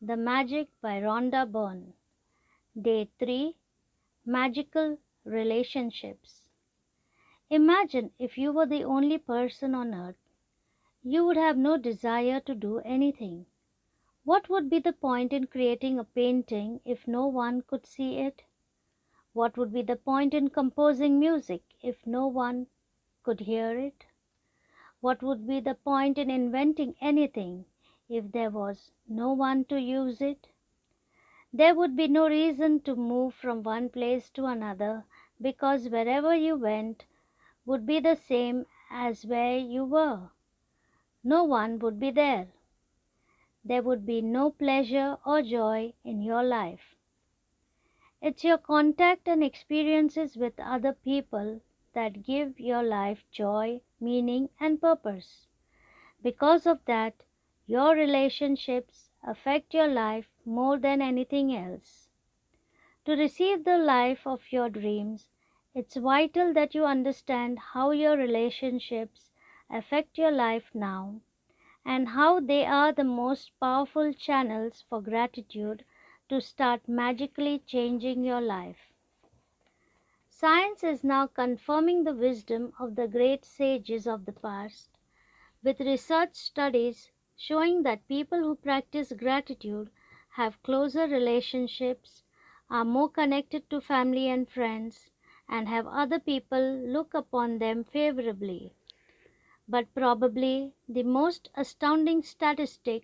The Magic by Rhonda Byrne. Day 3. Magical Relationships. Imagine if you were the only person on earth. You would have no desire to do anything. What would be the point in creating a painting if no one could see it? What would be the point in composing music if no one could hear it? What would be the point in inventing anything if there was no one to use it? There would be no reason to move from one place to another, because wherever you went would be the same as where you were. No one would be there. There would be no pleasure or joy in your life. It's your contact and experiences with other people that give your life joy, meaning, and purpose. Because of that, your relationships affect your life more than anything else. To receive the life of your dreams, it's vital that you understand how your relationships affect your life now and how they are the most powerful channels for gratitude to start magically changing your life. Science is now confirming the wisdom of the great sages of the past, with research studies showing that people who practice gratitude have closer relationships, are more connected to family and friends, and have other people look upon them favorably. But probably the most astounding statistic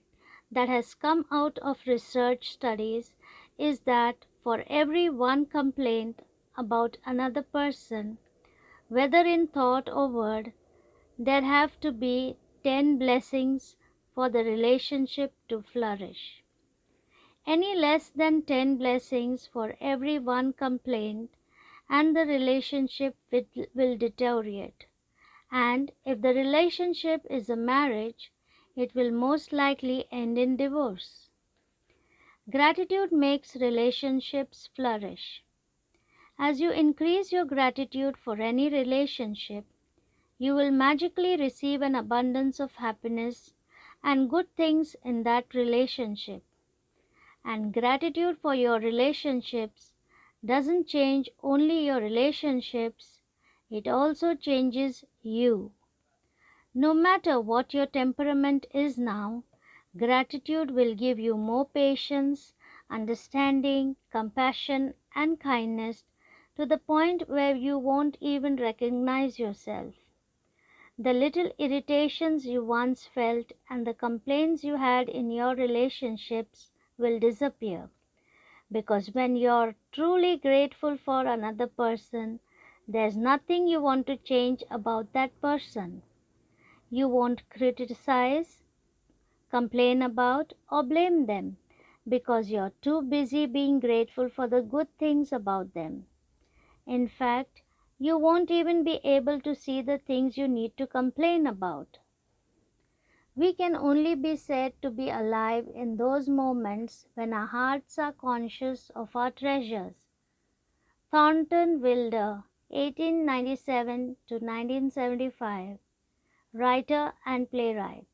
that has come out of research studies is that for every one complaint about another person, whether in thought or word, there have to be 10 blessings for the relationship to flourish. Any less than 10 blessings for every one complaint and the relationship will deteriorate. And if the relationship is a marriage, it will most likely end in divorce. Gratitude makes relationships flourish. As you increase your gratitude for any relationship, you will magically receive an abundance of happiness and good things in that relationship. And gratitude for your relationships doesn't change only your relationships, it also changes you. No matter what your temperament is now, gratitude will give you more patience, understanding, compassion, and kindness to the point where you won't even recognize yourself. The little irritations you once felt and the complaints you had in your relationships will disappear. Because when you're truly grateful for another person, there's nothing you want to change about that person. You won't criticize, complain about, or blame them because you're too busy being grateful for the good things about them. In fact, you won't even be able to see the things you need to complain about. We can only be said to be alive in those moments when our hearts are conscious of our treasures. Thornton Wilder, 1897 to 1975, writer and playwright.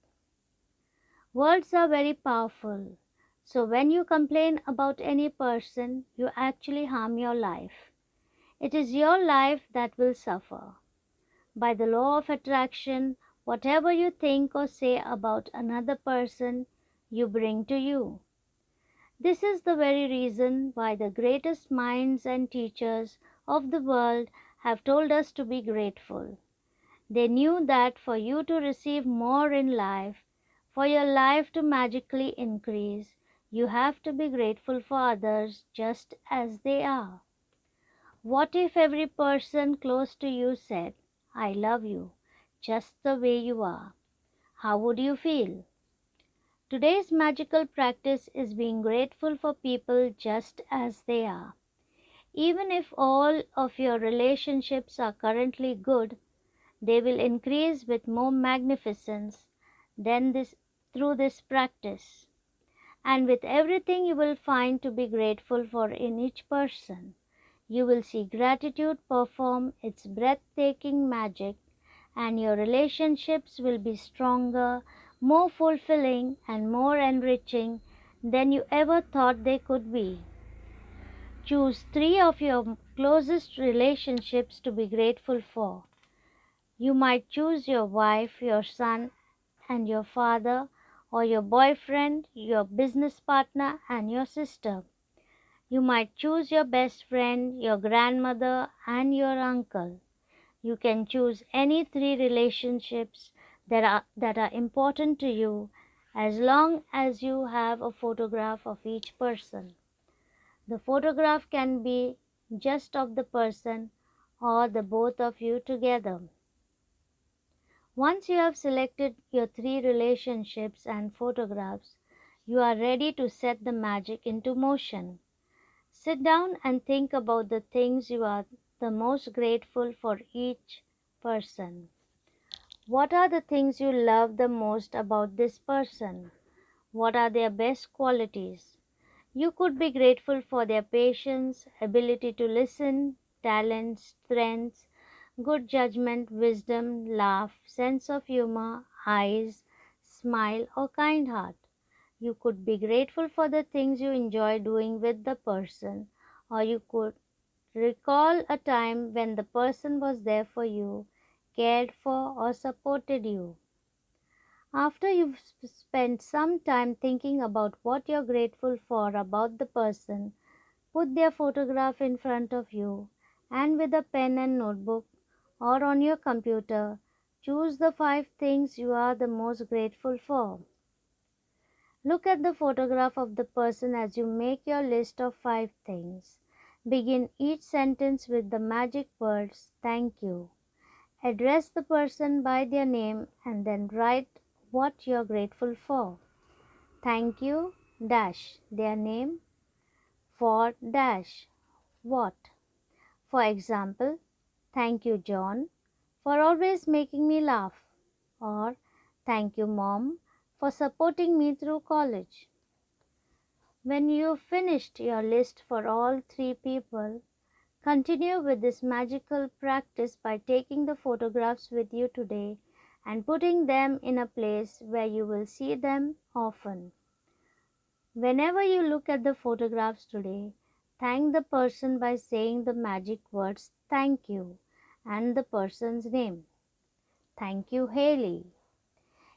Words are very powerful, so when you complain about any person, you actually harm your life. It is your life that will suffer. By the law of attraction, whatever you think or say about another person, you bring to you. This is the very reason why the greatest minds and teachers of the world have told us to be grateful. They knew that for you to receive more in life, for your life to magically increase, you have to be grateful for others just as they are. What if every person close to you said, "I love you, just the way you are"? How would you feel? Today's magical practice is being grateful for people just as they are. Even if all of your relationships are currently good, they will increase with more magnificence than this through this practice. And with everything you will find to be grateful for in each person, you will see gratitude perform its breathtaking magic, and your relationships will be stronger, more fulfilling, and more enriching than you ever thought they could be. Choose three of your closest relationships to be grateful for. You might choose your wife, your son, and your father, or your boyfriend, your business partner, and your sister. You might choose your best friend, your grandmother, and your uncle. You can choose any three relationships that are important to you as long as you have a photograph of each person. The photograph can be just of the person or the both of you together. Once you have selected your three relationships and photographs, you are ready to set the magic into motion. Sit down and think about the things you are the most grateful for each person. What are the things you love the most about this person? What are their best qualities? You could be grateful for their patience, ability to listen, talent, strengths, good judgment, wisdom, laugh, sense of humor, eyes, smile, or kind heart. You could be grateful for the things you enjoy doing with the person, or you could recall a time when the person was there for you, cared for, or supported you. After you've spent some time thinking about what you're grateful for about the person, put their photograph in front of you and with a pen and notebook or on your computer, choose the 5 things you are the most grateful for. Look at the photograph of the person as you make your list of 5 things. Begin each sentence with the magic words, "Thank you." Address the person by their name and then write what you're grateful for. Thank you, dash, their name, for dash, what. For example, thank you, John, for always making me laugh. Or, thank you, Mom, for supporting me through college. When you've finished your list for all 3 people, continue with this magical practice by taking the photographs with you today and putting them in a place where you will see them often. Whenever you look at the photographs today, thank the person by saying the magic words "thank you" and the person's name. Thank you, Haley.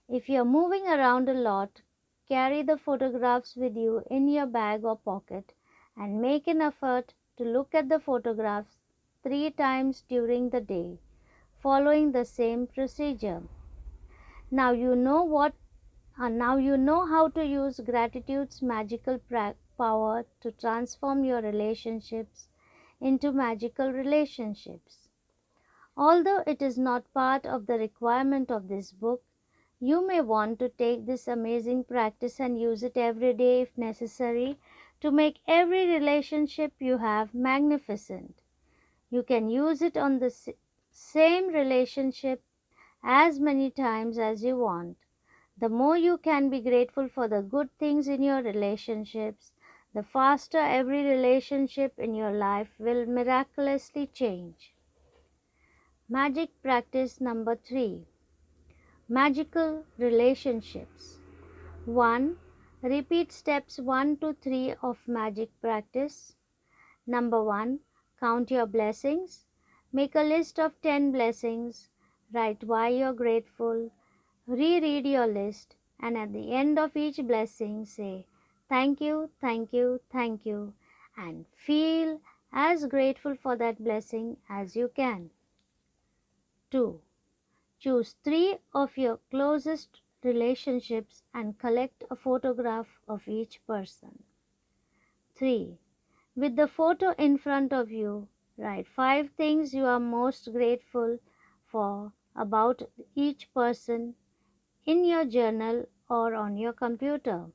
If you're moving around a lot, carry the photographs with you in your bag or pocket and make an effort to look at the photographs 3 times during the day, following the same procedure. Now now you know how to use gratitude's magical power to transform your relationships into magical relationships. Although it is not part of the requirement of this book, you may want to take this amazing practice and use it every day if necessary to make every relationship you have magnificent. You can use it on the same relationship as many times as you want. The more you can be grateful for the good things in your relationships, the faster every relationship in your life will miraculously change. Magic practice number 3. Magical relationships. 1. Repeat steps 1 to 3 of magic practice. Number 1. Count your blessings. Make a list of 10 blessings. Write why you're grateful. Reread your list, and at the end of each blessing say thank you, thank you, thank you, and feel as grateful for that blessing as you can. 2. Choose 3 of your closest relationships and collect a photograph of each person. 3. With the photo in front of you, write 5 things you are most grateful for about each person in your journal or on your computer.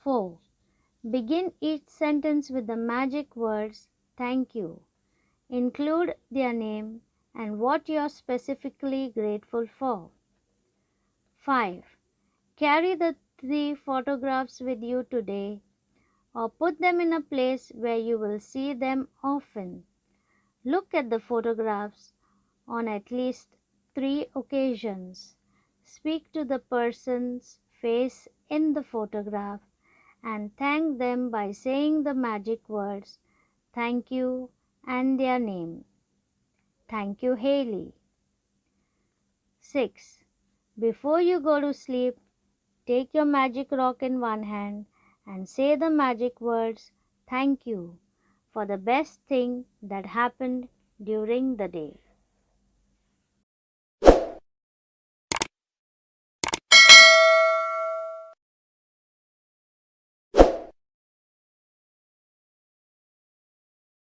4. Begin each sentence with the magic words "thank you." Include their name and what you are specifically grateful for. 5. Carry the 3 photographs with you today or put them in a place where you will see them often. Look at the photographs on at least 3 occasions. Speak to the person's face in the photograph and thank them by saying the magic words thank you and their name. Thank you, Haley. 6. Before you go to sleep, take your magic rock in one hand and say the magic words thank you for the best thing that happened during the day.